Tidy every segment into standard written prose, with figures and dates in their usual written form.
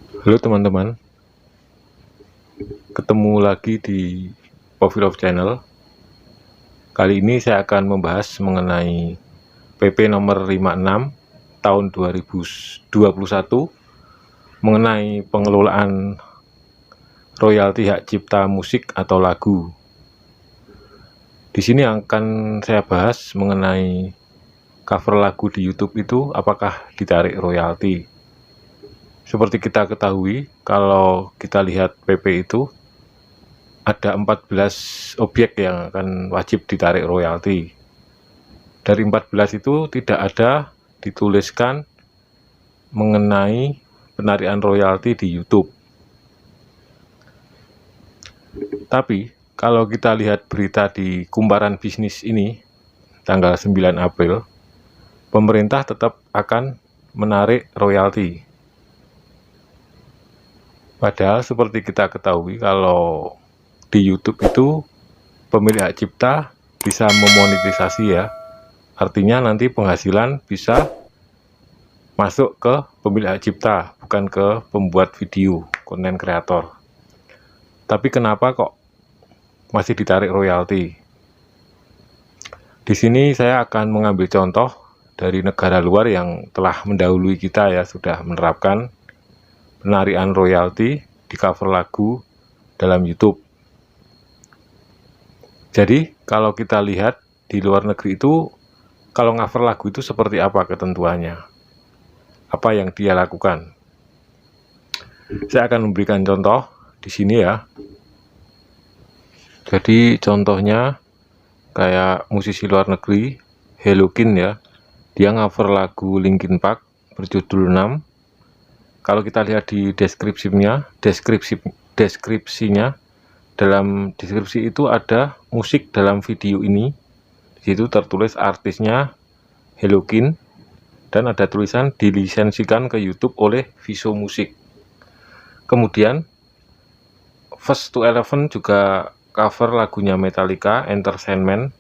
Halo teman-teman, ketemu lagi di Coffee Love Channel. Kali ini saya akan membahas mengenai PP nomor 56 tahun 2021 mengenai pengelolaan royalti hak cipta musik atau lagu. Di sini akan saya bahas mengenai cover lagu di YouTube itu apakah ditarik royalti. Seperti kita ketahui, kalau kita lihat PP itu ada 14 objek yang akan wajib ditarik royalti. Dari 14 itu tidak ada dituliskan mengenai penarikan royalti di YouTube. Tapi kalau kita lihat berita di Kumparan Bisnis ini tanggal 9 April, pemerintah tetap akan menarik royalti. Padahal seperti kita ketahui kalau di YouTube itu pemilik hak cipta bisa memonetisasi ya. Artinya nanti penghasilan bisa masuk ke pemilik hak cipta, bukan ke pembuat video, konten kreator. Tapi kenapa kok masih ditarik royalti? Di sini saya akan mengambil contoh dari negara luar yang telah mendahului kita ya, sudah menerapkan penarikan royalti di cover lagu dalam YouTube. Jadi kalau kita lihat di luar negeri itu, kalau cover lagu itu seperti apa ketentuannya, apa yang dia lakukan. Saya akan memberikan contoh di sini ya. Jadi contohnya kayak musisi luar negeri Hellokin ya, dia cover lagu Linkin Park berjudul 6. Kalau kita lihat di deskripsinya, dalam deskripsi itu ada musik dalam video ini. Di situ tertulis artisnya Hellokin dan ada tulisan dilisensikan ke YouTube oleh Viso Music. Kemudian First to Eleven juga cover lagunya Metallica, Entertainment.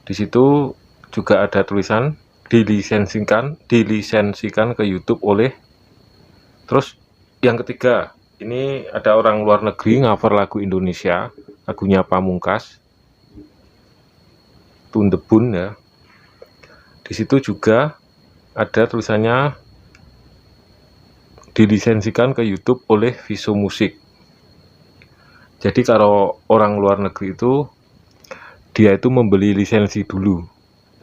Di situ juga ada tulisan dilisensikan ke YouTube oleh. Terus yang ketiga, ini ada orang luar negeri cover lagu Indonesia, lagunya Pamungkas, Tun Debun ya. Di situ juga ada tulisannya dilisensikan ke YouTube oleh Viso Music. Jadi kalau orang luar negeri itu dia itu membeli lisensi dulu.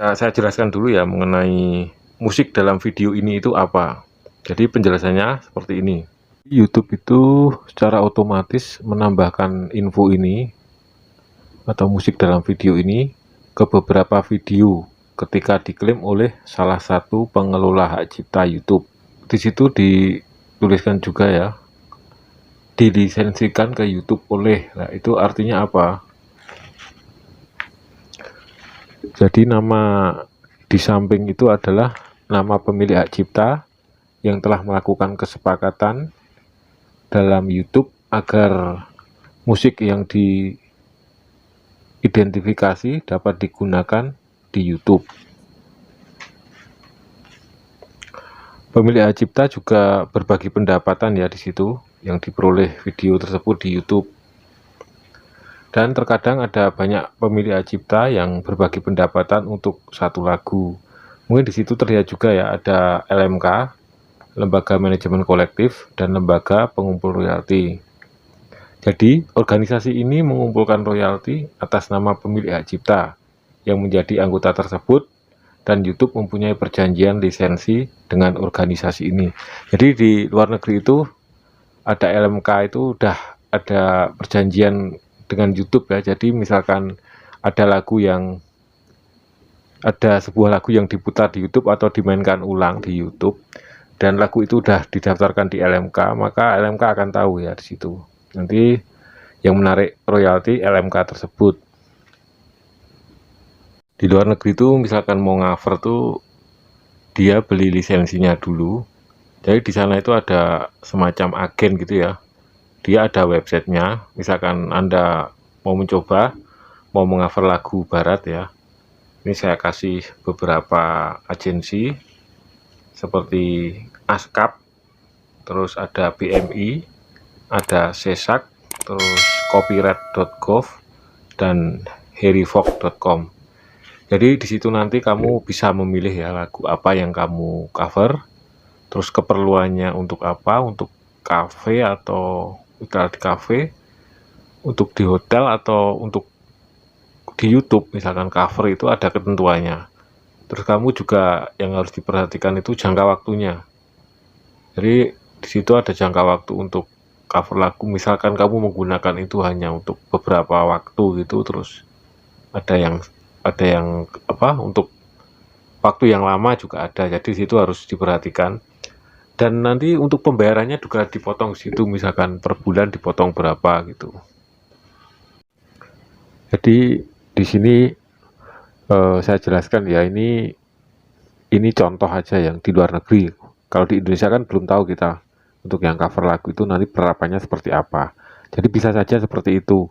Nah, saya jelaskan dulu ya mengenai musik dalam video ini itu apa. Jadi penjelasannya seperti ini. YouTube itu secara otomatis menambahkan info ini atau musik dalam video ini ke beberapa video ketika diklaim oleh salah satu pengelola hak cipta YouTube. Di situ dituliskan juga ya, dilisensikan ke YouTube oleh. Nah, itu artinya apa? Jadi nama di samping itu adalah nama pemilik hak cipta yang telah melakukan kesepakatan dalam YouTube agar musik yang diidentifikasi dapat digunakan di YouTube. Pemilik hak cipta juga berbagi pendapatan ya di situ yang diperoleh video tersebut di YouTube. Dan terkadang ada banyak pemilik hak cipta yang berbagi pendapatan untuk satu lagu. Mungkin di situ terlihat juga ya ada LMK, Lembaga Manajemen Kolektif, dan Lembaga Pengumpul Royalti. Jadi, organisasi ini mengumpulkan royalti atas nama pemilik hak cipta yang menjadi anggota tersebut, dan YouTube mempunyai perjanjian lisensi dengan organisasi ini. Jadi di luar negeri itu ada LMK itu udah ada perjanjian dengan YouTube ya. Jadi misalkan ada sebuah lagu yang diputar di YouTube atau dimainkan ulang di YouTube dan lagu itu udah didaftarkan di LMK, maka LMK akan tahu ya di situ. Nanti yang menarik royalti LMK tersebut. Di luar negeri itu misalkan mau cover tuh dia beli lisensinya dulu. Jadi di sana itu ada semacam agen gitu ya. Dia ada websitenya. Misalkan Anda mau mencoba mau mencover lagu barat ya. Ini saya kasih beberapa agensi seperti ASCAP, terus ada BMI, ada Sesak, terus copyright.gov, dan harryfog.com. Jadi di situ nanti kamu bisa memilih ya lagu apa yang kamu cover, terus keperluannya untuk apa, untuk kafe atau iklan di kafe, untuk di hotel atau untuk di YouTube. Misalkan cover itu ada ketentuannya. Terus kamu juga yang harus diperhatikan itu jangka waktunya. Jadi di situ ada jangka waktu untuk cover lagu. Misalkan kamu menggunakan itu hanya untuk beberapa waktu gitu, terus ada yang apa untuk waktu yang lama juga ada. Jadi situ harus diperhatikan. Dan nanti untuk pembayarannya juga dipotong situ, misalkan per bulan dipotong berapa gitu. Jadi di sini saya jelaskan ya, ini contoh aja yang di luar negeri. Kalau di Indonesia kan belum tahu kita untuk yang cover lagu itu nanti penerapannya seperti apa. Jadi bisa saja seperti itu.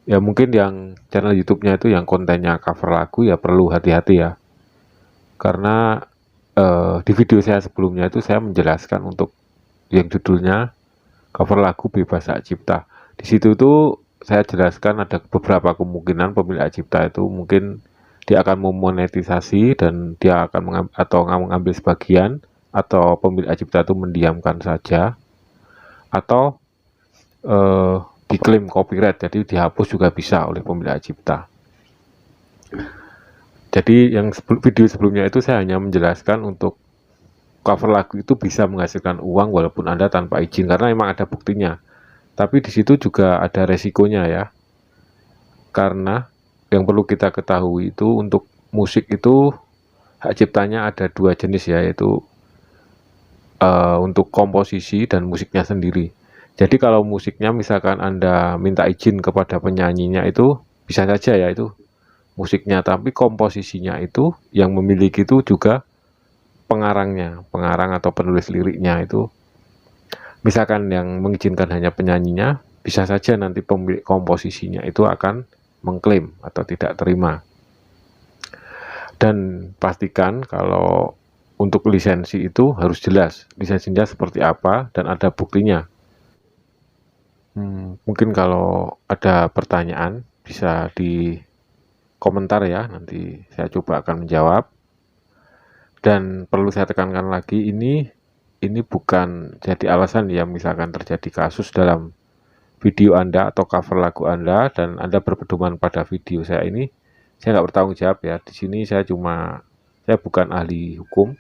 Ya mungkin yang channel YouTube-nya itu yang kontennya cover lagu ya perlu hati-hati ya. Karena di video saya sebelumnya itu saya menjelaskan untuk yang judulnya cover lagu bebas hak cipta. Di situ tuh saya jelaskan ada beberapa kemungkinan pemilik hak cipta itu mungkin dia akan memonetisasi dan dia akan mengambil sebagian, atau pemilik hak cipta itu mendiamkan saja, atau diklaim copyright, jadi dihapus juga bisa oleh pemilik hak cipta. Jadi yang video sebelumnya itu saya hanya menjelaskan untuk cover lagu itu bisa menghasilkan uang walaupun Anda tanpa izin, karena memang ada buktinya. Tapi di situ juga ada resikonya ya. Karena yang perlu kita ketahui itu untuk musik itu hak ciptanya ada dua jenis ya, yaitu untuk komposisi dan musiknya sendiri. Jadi kalau musiknya misalkan Anda minta izin kepada penyanyinya itu bisa saja ya itu musiknya, tapi komposisinya itu yang memiliki itu juga pengarang atau penulis liriknya itu. Misalkan yang mengizinkan hanya penyanyinya, bisa saja nanti pemilik komposisinya itu akan mengklaim atau tidak terima. Dan pastikan kalau untuk lisensi itu harus jelas lisensinya seperti apa dan ada buktinya. Mungkin kalau ada pertanyaan bisa di komentar ya, nanti saya coba akan menjawab. Dan perlu saya tekankan lagi, ini bukan jadi alasan ya misalkan terjadi kasus dalam video Anda atau cover lagu Anda dan Anda berpedoman pada video saya ini, saya nggak bertanggung jawab ya. Di sini saya bukan ahli hukum.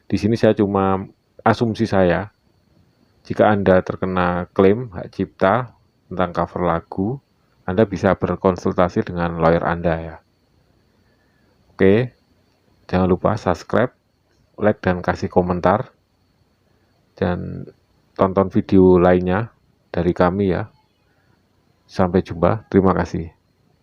Di sini saya cuma asumsi saya. Jika Anda terkena klaim hak cipta tentang cover lagu, Anda bisa berkonsultasi dengan lawyer Anda ya. Oke, jangan lupa subscribe, like, dan kasih komentar. Dan tonton video lainnya dari kami ya. Sampai jumpa, terima kasih.